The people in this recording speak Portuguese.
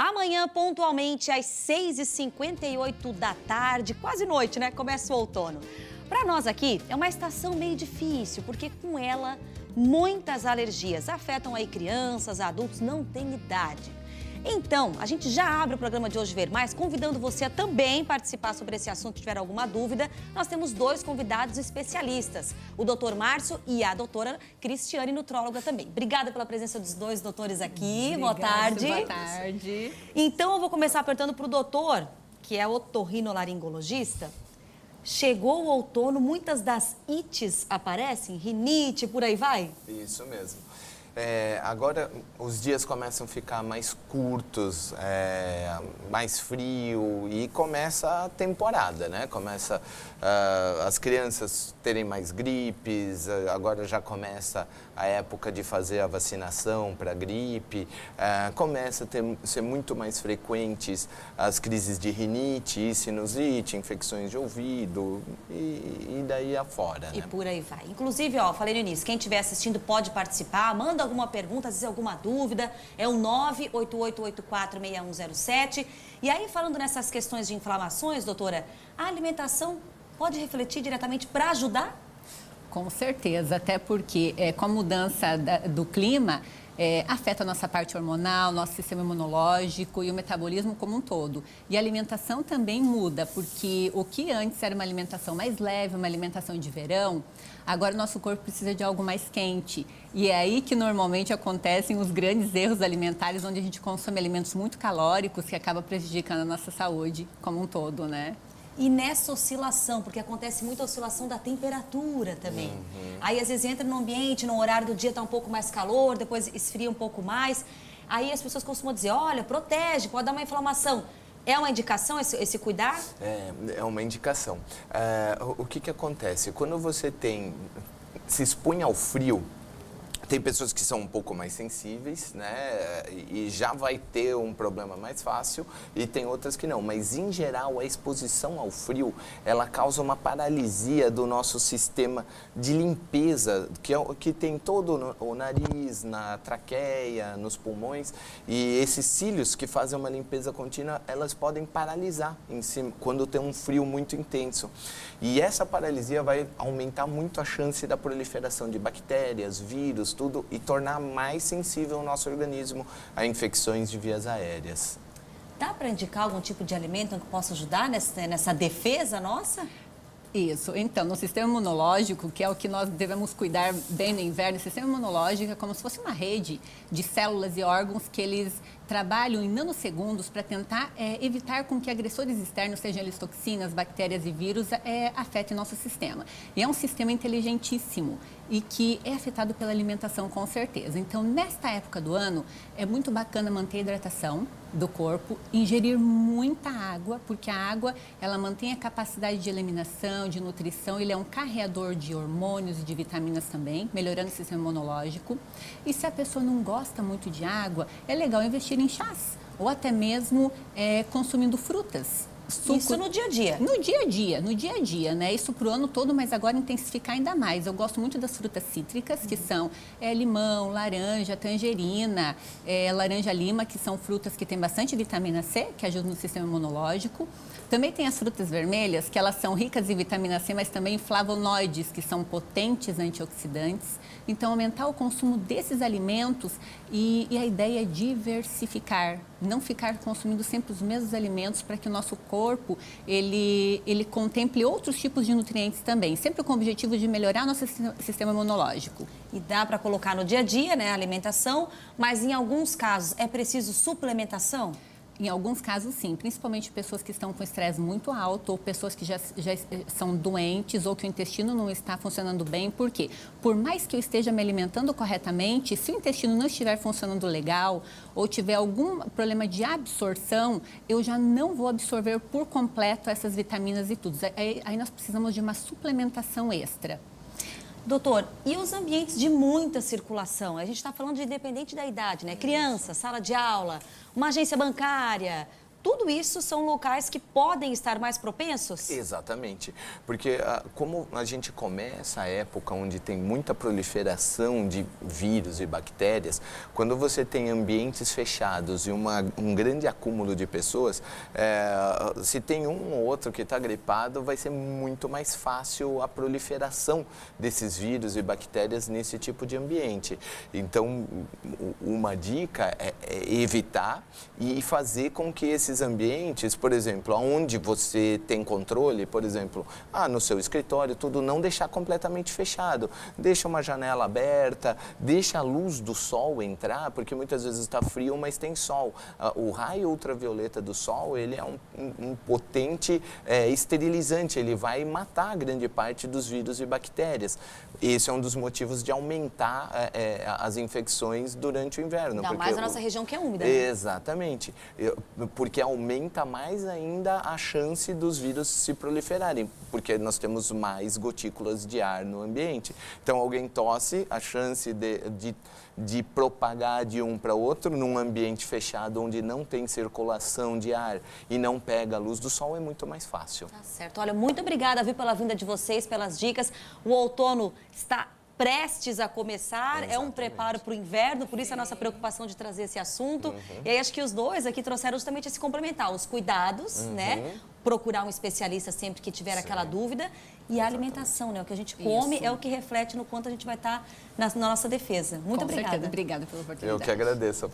Amanhã, pontualmente, às 6h58 da tarde, quase noite, né? Começa o outono. Para nós aqui, é uma estação meio difícil, porque com ela, muitas alergias afetam aí crianças, adultos, não tem idade. Então, a gente já abre o programa de Hoje Ver Mais, convidando você a também participar sobre esse assunto, se tiver alguma dúvida. Nós temos dois convidados especialistas, o doutor Márcio e a doutora Cristiane, nutróloga também. Obrigada pela presença dos dois doutores aqui. Boa tarde. Boa tarde. Então, eu vou começar perguntando para o doutor, que é otorrinolaringologista. Chegou o outono, muitas das ites aparecem, rinite, por aí vai? Isso mesmo. Agora os dias começam a ficar mais curtos, mais frio e começa a temporada, né? Começa as crianças terem mais gripes, agora já começa a época de fazer a vacinação para gripe, começa a ser muito mais frequentes as crises de rinite, sinusite, infecções de ouvido e daí afora, né? E por aí vai. Inclusive, ó, falei no início, quem estiver assistindo pode participar, manda alguma pergunta, às vezes alguma dúvida, é o 988846107. E aí, falando nessas questões de inflamações, doutora, a alimentação pode refletir diretamente para ajudar? Com certeza, até porque com a mudança do clima, afeta a nossa parte hormonal, nosso sistema imunológico e o metabolismo como um todo. E a alimentação também muda, porque o que antes era uma alimentação mais leve, uma alimentação de verão, agora o nosso corpo precisa de algo mais quente. E é aí que normalmente acontecem os grandes erros alimentares, onde a gente consome alimentos muito calóricos, que acaba prejudicando a nossa saúde como um todo, né? E nessa oscilação, porque acontece muita oscilação da temperatura também. Aí, às vezes, entra no ambiente, no horário do dia está um pouco mais calor, depois esfria um pouco mais. Aí as pessoas costumam dizer, olha, protege, pode dar uma inflamação. É uma indicação esse cuidar? É uma indicação. O que acontece? Quando você se expõe ao frio, tem pessoas que são um pouco mais sensíveis, né? E já vai ter um problema mais fácil, e tem outras que não. Mas, em geral, a exposição ao frio, ela causa uma paralisia do nosso sistema de limpeza, que tem todo o nariz, na traqueia, nos pulmões. E esses cílios que fazem uma limpeza contínua, elas podem paralisar quando tem um frio muito intenso. E essa paralisia vai aumentar muito a chance da proliferação de bactérias, vírus, tudo, e tornar mais sensível o nosso organismo a infecções de vias aéreas. Dá para indicar algum tipo de alimento que possa ajudar nessa defesa nossa? Isso. Então, no sistema imunológico, que é o que nós devemos cuidar bem no inverno, o sistema imunológico é como se fosse uma rede de células e órgãos que eles trabalham em nanosegundos para tentar evitar com que agressores externos, sejam eles toxinas, bactérias e vírus, afetem nosso sistema. E é um sistema inteligentíssimo e que é afetado pela alimentação, com certeza. Então, nesta época do ano, é muito bacana manter a hidratação do corpo, ingerir muita água, porque a água, ela mantém a capacidade de eliminação, de nutrição, ele é um carreador de hormônios e de vitaminas também, melhorando o sistema imunológico. E se a pessoa não gosta muito de água, é legal investir em chás, ou até mesmo consumindo frutas. Suco. Isso no dia a dia? No dia a dia, né? Isso pro ano todo, mas agora intensificar ainda mais. Eu gosto muito das frutas cítricas, que são limão, laranja, tangerina, laranja-lima, que são frutas que têm bastante vitamina C, que ajudam no sistema imunológico. Também tem as frutas vermelhas, que elas são ricas em vitamina C, mas também em flavonoides, que são potentes antioxidantes. Então, aumentar o consumo desses alimentos e a ideia é diversificar, não ficar consumindo sempre os mesmos alimentos para que o nosso corpo, ele contemple outros tipos de nutrientes também, sempre com o objetivo de melhorar nosso sistema imunológico. E dá para colocar no dia a dia, né, a alimentação, mas em alguns casos é preciso suplementação? Em alguns casos, sim, principalmente pessoas que estão com estresse muito alto ou pessoas que já são doentes ou que o intestino não está funcionando bem. Por quê? Por mais que eu esteja me alimentando corretamente, se o intestino não estiver funcionando legal ou tiver algum problema de absorção, eu já não vou absorver por completo essas vitaminas e tudo. Aí nós precisamos de uma suplementação extra. Doutor, e os ambientes de muita circulação? A gente está falando de independente da idade, né? Criança, sala de aula, uma agência bancária, Tudo isso são locais que podem estar mais propensos? Exatamente, porque como a gente começa a época onde tem muita proliferação de vírus e bactérias, quando você tem ambientes fechados e um grande acúmulo de pessoas, se tem um ou outro que está gripado, vai ser muito mais fácil a proliferação desses vírus e bactérias nesse tipo de ambiente. Então, uma dica é evitar e fazer com que esses ambientes, por exemplo, onde você tem controle, por exemplo, no seu escritório, tudo, não deixar completamente fechado. Deixa uma janela aberta, deixa a luz do sol entrar, porque muitas vezes está frio, mas tem sol. O raio ultravioleta do sol, ele é um potente esterilizante, ele vai matar grande parte dos vírus e bactérias. Esse é um dos motivos de aumentar as infecções durante o inverno. Ainda mais na nossa região que é úmida. Né? Exatamente, porque aumenta mais ainda a chance dos vírus se proliferarem, porque nós temos mais gotículas de ar no ambiente. Então, alguém tosse, a chance de propagar de um para outro num ambiente fechado onde não tem circulação de ar e não pega a luz do sol é muito mais fácil. Tá certo. Olha, muito obrigada, viu, pela vinda de vocês, pelas dicas. O outono está prestes a começar, Exatamente. É um preparo para o inverno, por isso a nossa preocupação de trazer esse assunto. E aí acho que os dois aqui trouxeram justamente esse complementar, os cuidados, né? Procurar um especialista sempre que tiver aquela dúvida. E a alimentação, né? O que a gente come é o que reflete no quanto a gente vai estar na nossa defesa. Muito obrigada. Obrigada pela oportunidade. Eu que agradeço.